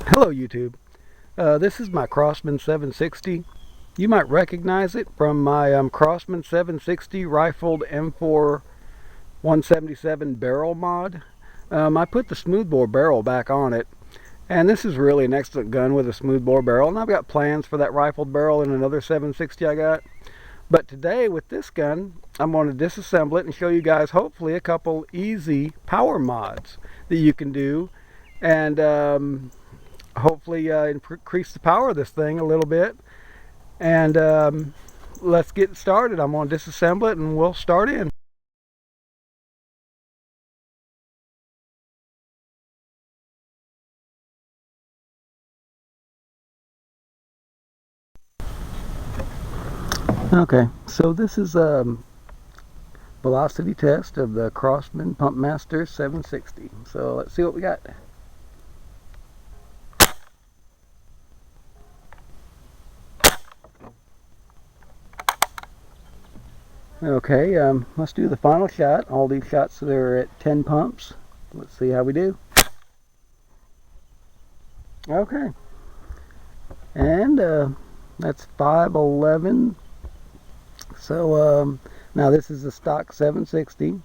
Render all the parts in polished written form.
Hello YouTube. This is my Crosman 760. You might recognize it from my Crosman 760 rifled M4 177 barrel mod. I put the smoothbore barrel back on it, and this is really an excellent gun with a smoothbore barrel, and I've got plans for that rifled barrel in another 760 I got. But today with this gun, I'm going to disassemble it and show you guys hopefully a couple easy power mods that you can do, and hopefully increase the power of this thing a little bit. And let's get started. I'm going to disassemble it and we'll start in. Okay, so this is a velocity test of the Crosman Pumpmaster 760. So let's see what we got. Okay, let's do the final shot. All these shots that are at 10 pumps. Let's see how we do. Okay, and that's 511. So now this is the stock 760.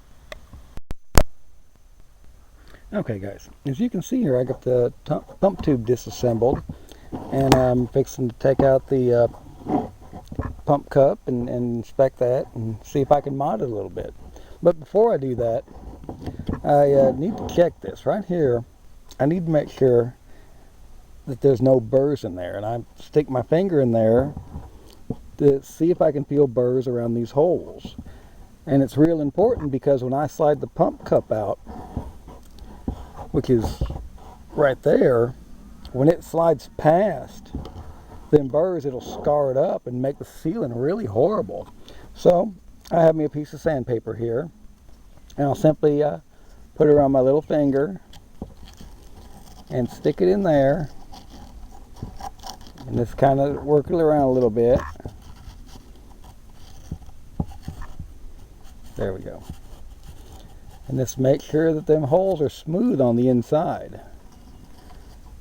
Okay guys, as you can see here, I got the pump tube disassembled, and I'm fixing to take out the pump cup and inspect that and see if I can mod it a little bit. But before I do that, I need to check this right here. I need to make sure that there's no burrs in there, and I stick my finger in there to see if I can feel burrs around these holes. And it's real important because when I slide the pump cup out, which is right there, when it slides past them burrs, it'll scar it up and make the sealing really horrible. So I have me a piece of sandpaper here, and I'll simply put it around my little finger and stick it in there, and just kind of work it around a little bit. There we go. And just make sure that them holes are smooth on the inside.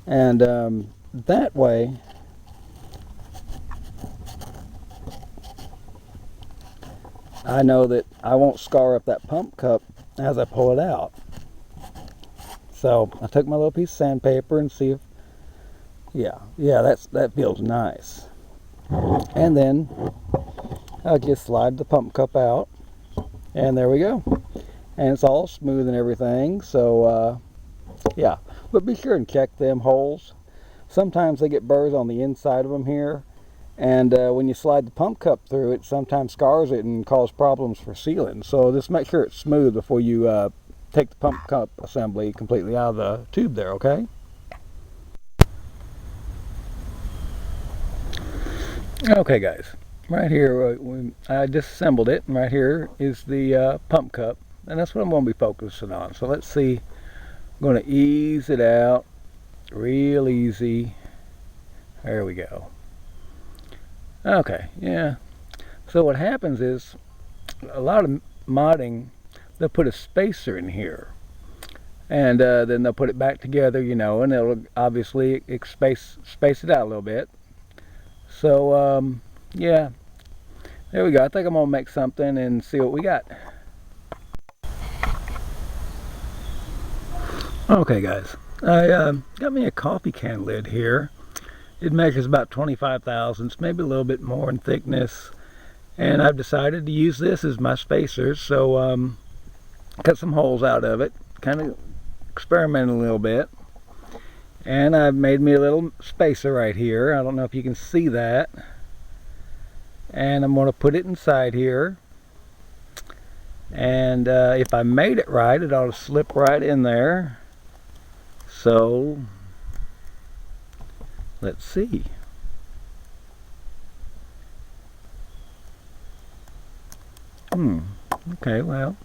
And that way, I know that I won't scar up that pump cup as I pull it out. So I took my little piece of sandpaper and see if, yeah, that feels nice. And then I'll just slide the pump cup out, and there we go. And it's all smooth and everything. So yeah, but be sure and check them holes. Sometimes they get burrs on the inside of them here, and when you slide the pump cup through it, sometimes scars it and cause problems for sealing. So just make sure it's smooth before you take the pump cup assembly completely out of the tube there, okay? Okay guys, right here I disassembled it, and right here is the pump cup, and that's what I'm going to be focusing on. So let's see. I'm going to ease it out real easy. There we go. Okay, yeah. So what happens is, a lot of modding, they'll put a spacer in here, and then they'll put it back together, you know, and it'll obviously space it out a little bit. So yeah, there we go. I think I'm gonna make something and see what we got. Okay guys, I got me a coffee can lid here. It measures about 25 thousandths, maybe a little bit more in thickness, and I've decided to use this as my spacers. So cut some holes out of it, kind of experimenting a little bit, and I've made me a little spacer right here. I don't know if you can see that, and I'm going to put it inside here, and if I made it right, it ought to slip right in there. So let's see. Okay, well,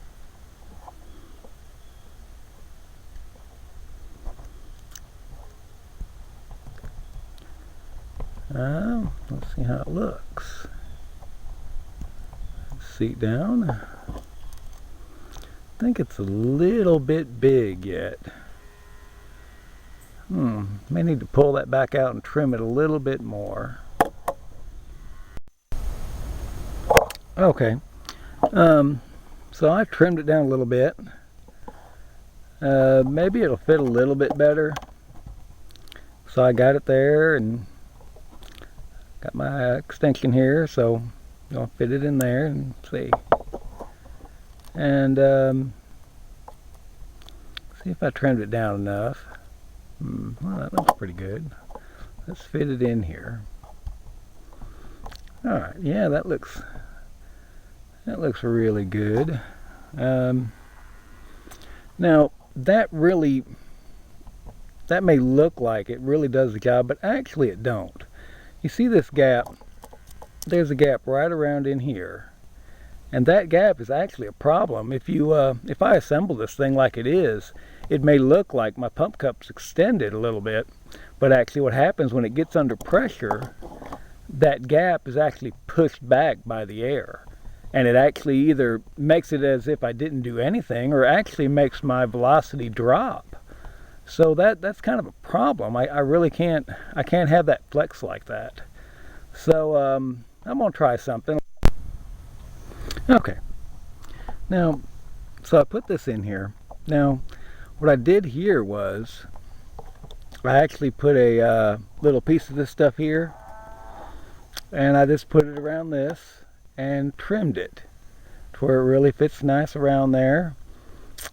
let's see how it looks. Seat down. I think it's a little bit big yet. May need to pull that back out and trim it a little bit more. Okay, so I've trimmed it down a little bit. Maybe it'll fit a little bit better. So I got it there and got my extension here, so I'll fit it in there and see. And see if I trimmed it down enough. Well, that looks pretty good. Let's fit it in here. Alright, yeah, that looks really good. Now that may look like it really does the job, but actually it don't. You see this gap? There's a gap right around in here, and that gap is actually a problem. If I assemble this thing like it is, it may look like my pump cup's extended a little bit, but actually what happens when it gets under pressure, that gap is actually pushed back by the air, and it actually either makes it as if I didn't do anything, or actually makes my velocity drop. So that's kind of a problem. I really can't have that flex like that. So I'm gonna try something. Okay, now so I put this in here. Now what I did here was I actually put a little piece of this stuff here, and I just put it around this and trimmed it to where it really fits nice around there.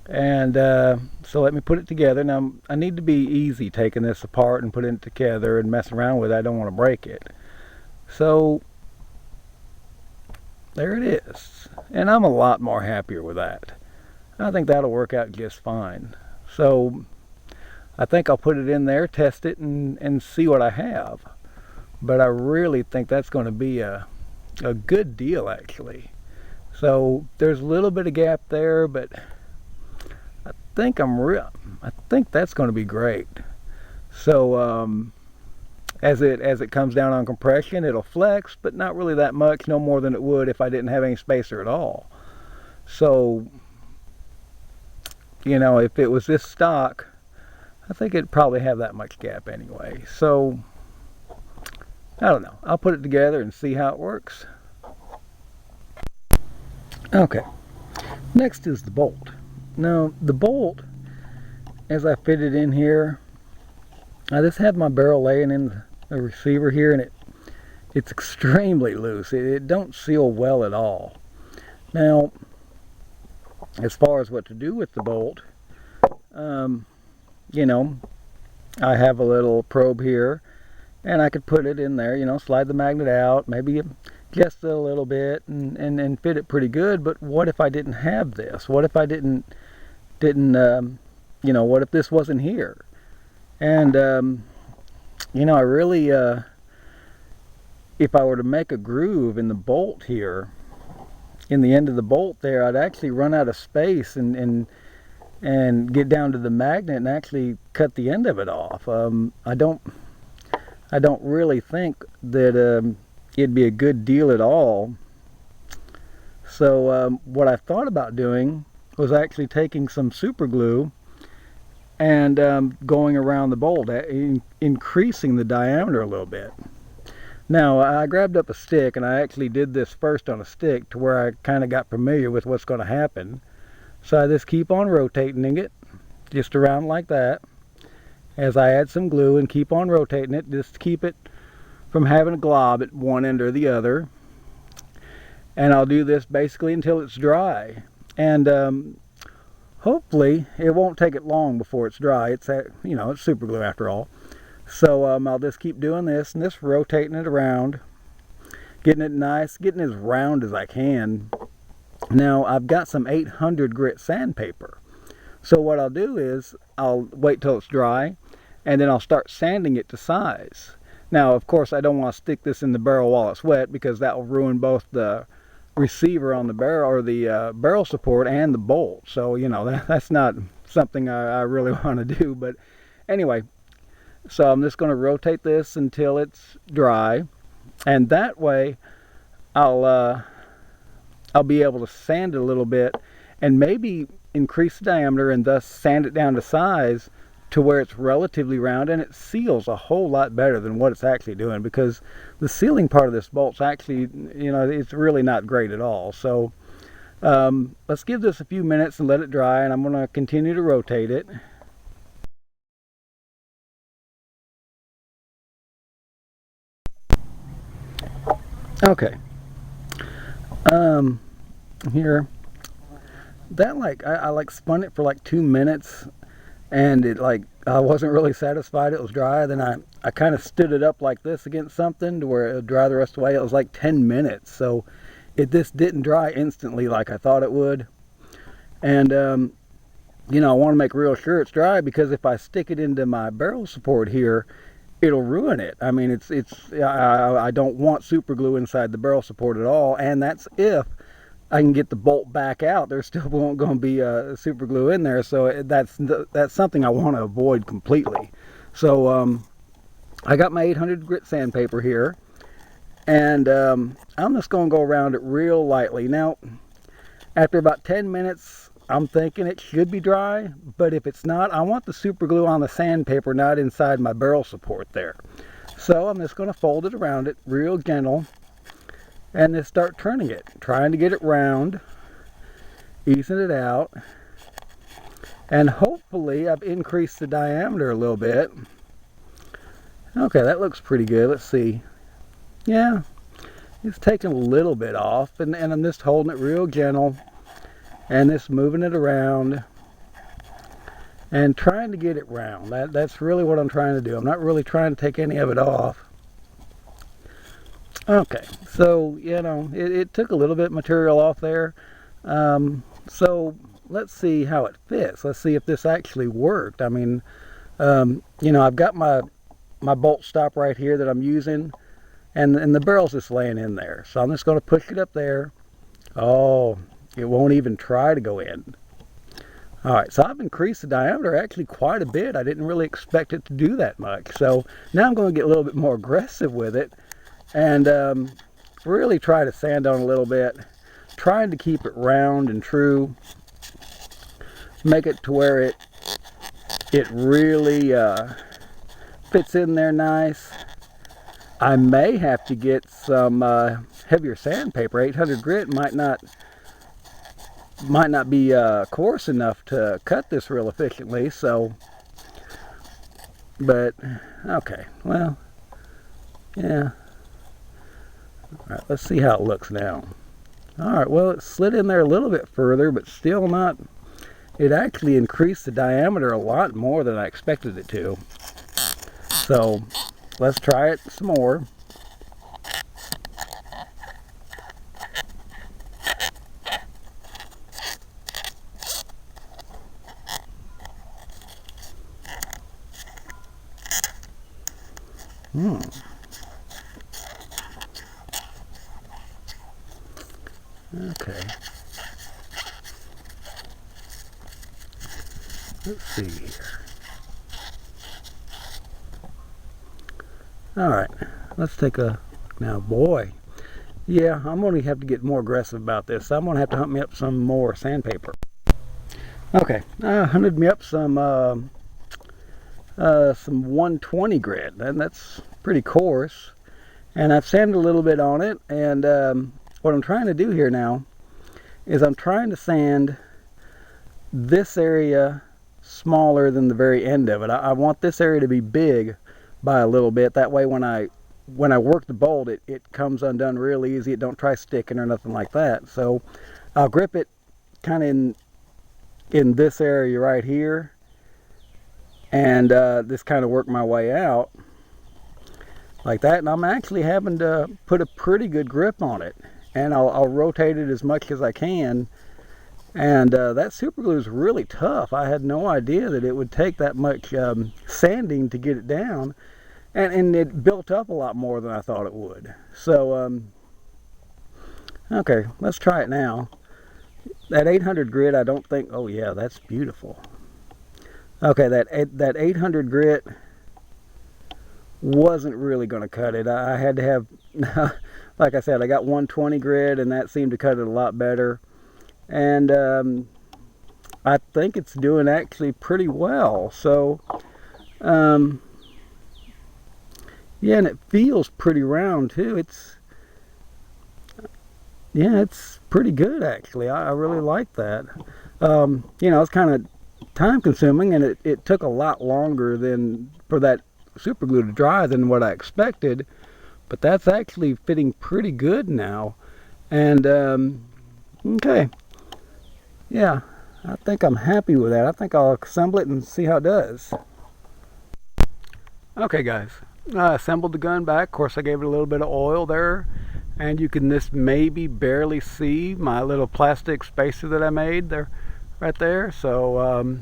And so let me put it together. Now I need to be easy taking this apart and putting it together and messing around with it. I don't want to break it. So there it is, and I'm a lot more happier with that. I think that'll work out just fine. So I think I'll put it in there, test it, and see what I have. But I really think that's going to be a good deal, actually. So there's a little bit of gap there, but I think that's going to be great. So as it comes down on compression, it'll flex, but not really that much, no more than it would if I didn't have any spacer at all. So, you know, if it was this stock, I think it'd probably have that much gap anyway. So I don't know. I'll put it together and see how it works. Okay, next is the bolt. Now the bolt, as I fit it in here, I just had my barrel laying in the receiver here, and it's extremely loose. It don't seal well at all. Now, as far as what to do with the bolt, you know, I have a little probe here, and I could put it in there, you know, slide the magnet out, maybe adjust it a little bit, and fit it pretty good. But what if I didn't have this? What if I didn't you know, what if this wasn't here? And you know, I really if I were to make a groove in the bolt here, in the end of the bolt there, I'd actually run out of space and get down to the magnet and actually cut the end of it off. I don't really think that it'd be a good deal at all. So what I thought about doing was actually taking some super glue and going around the bolt, increasing the diameter a little bit. Now I grabbed up a stick, and I actually did this first on a stick to where I kind of got familiar with what's going to happen. So I just keep on rotating it just around like that as I add some glue, and keep on rotating it just to keep it from having a glob at one end or the other. And I'll do this basically until it's dry, and hopefully it won't take it long before it's dry. It's you know, it's super glue after all. So I'll just keep doing this and just rotating it around, getting it nice, getting as round as I can. Now I've got some 800 grit sandpaper, so what I'll do is I'll wait till it's dry, and then I'll start sanding it to size. Now of course I don't want to stick this in the barrel while it's wet, because that will ruin both the receiver on the barrel, or the barrel support, and the bolt. So you know, that's not something I really want to do. But anyway, so I'm just going to rotate this until it's dry, and that way I'll be able to sand it a little bit, and maybe increase the diameter and thus sand it down to size to where it's relatively round, and it seals a whole lot better than what it's actually doing, because the sealing part of this bolt's actually, it's really not great at all. So let's give this a few minutes and let it dry, and I'm going to continue to rotate it. Okay. Here, that I like spun it for like 2 minutes, and it I wasn't really satisfied it was dry. Then I kind of stood it up like this against something to where it would dry the rest of the way. It was like 10 minutes, so this didn't dry instantly like I thought it would. And I want to make real sure it's dry, because if I stick it into my barrel support here, it'll ruin it. I mean, I don't want super glue inside the barrel support at all, and that's if I can get the bolt back out. There's still going to be super glue in there, so that's something I want to avoid completely. So I got my 800 grit sandpaper here, and I'm just going to go around it real lightly. Now, after about 10 minutes, I'm thinking it should be dry, but if it's not, I want the super glue on the sandpaper, not inside my barrel support there. So I'm just going to fold it around it real gentle, and then start turning it, trying to get it round, easing it out, and hopefully I've increased the diameter a little bit. Okay, that looks pretty good. Let's see. Yeah, it's taking a little bit off, and I'm just holding it real gentle, and just moving it around and trying to get it round. That's really what I'm trying to do. I'm not really trying to take any of it off. Okay, so it took a little bit of material off there. So let's see how it fits. Let's see if this actually worked. I mean, I've got my bolt stop right here that I'm using, and the barrel's just laying in there. So I'm just going to push it up there. Oh, it won't even try to go in. Alright, so I've increased the diameter actually quite a bit. I didn't really expect it to do that much. So now I'm going to get a little bit more aggressive with it, and really try to sand on a little bit, trying to keep it round and true, make it to where it really fits in there nice. I may have to get some heavier sandpaper. 800 grit might not be coarse enough to cut this real efficiently. So, but okay, well, yeah. All right, let's see how it looks now. All right, well, it slid in there a little bit further, but still not. It actually increased the diameter a lot more than I expected it to. So let's try it some more. Okay. Let's see here. Alright, let's take a look now. Boy, yeah, I'm going to have to get more aggressive about this. I'm going to have to hunt me up some more sandpaper. Okay, I hunted me up some 120 grit, and that's pretty coarse. And I've sanded a little bit on it, and what I'm trying to do here now is I'm trying to sand this area smaller than the very end of it. I want this area to be big by a little bit. That way when I work the bolt, it comes undone real easy. It don't try sticking or nothing like that. So I'll grip it kind of in this area right here, and just kind of work my way out like that. And I'm actually having to put a pretty good grip on it, and I'll rotate it as much as I can. And that super glue is really tough. I had no idea that it would take that much sanding to get it down, and it built up a lot more than I thought it would. So okay, let's try it now. That 800 grit, I don't think, oh yeah, that's beautiful. Okay, that 800 grit wasn't really going to cut it. I had to have, like I said, I got 120 grit, and that seemed to cut it a lot better. And I think it's doing actually pretty well. So, um, yeah, and it feels pretty round too. Yeah, it's pretty good actually. I really like that. You know, it's kind of time consuming, and it took a lot longer than for that super glue to dry than what I expected. But that's actually fitting pretty good now. And okay, yeah, I think I'm happy with that. I think I'll assemble it and see how it does. Okay, guys, I assembled the gun back. Of course, I gave it a little bit of oil there, and you can just maybe barely see my little plastic spacer that I made there, right there. So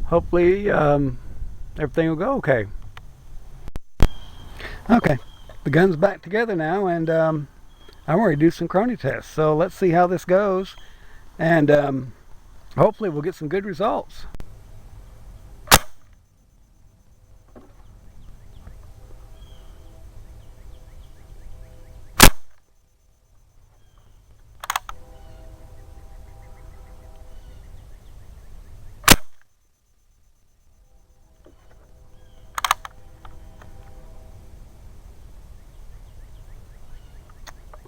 hopefully everything will go okay. Okay, the gun's back together now, and I'm ready to do some Chrony tests. So let's see how this goes, and hopefully we'll get some good results.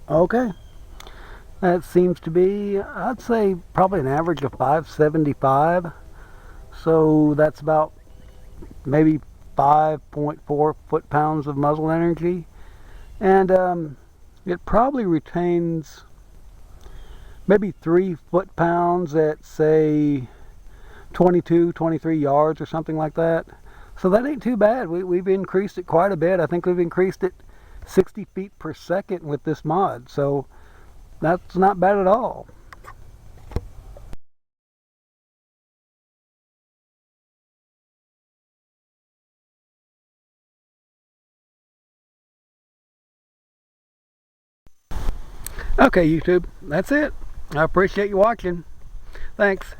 Okay, that seems to be, I'd say, probably an average of 575. So that's about maybe 5.4 foot-pounds of muzzle energy. And it probably retains maybe 3 foot-pounds at, say, 22, 23 yards or something like that. So that ain't too bad. We've increased it quite a bit. I think we've increased it 60 feet per second with this mod. So that's not bad at all. Okay, YouTube, that's it. I appreciate you watching. Thanks.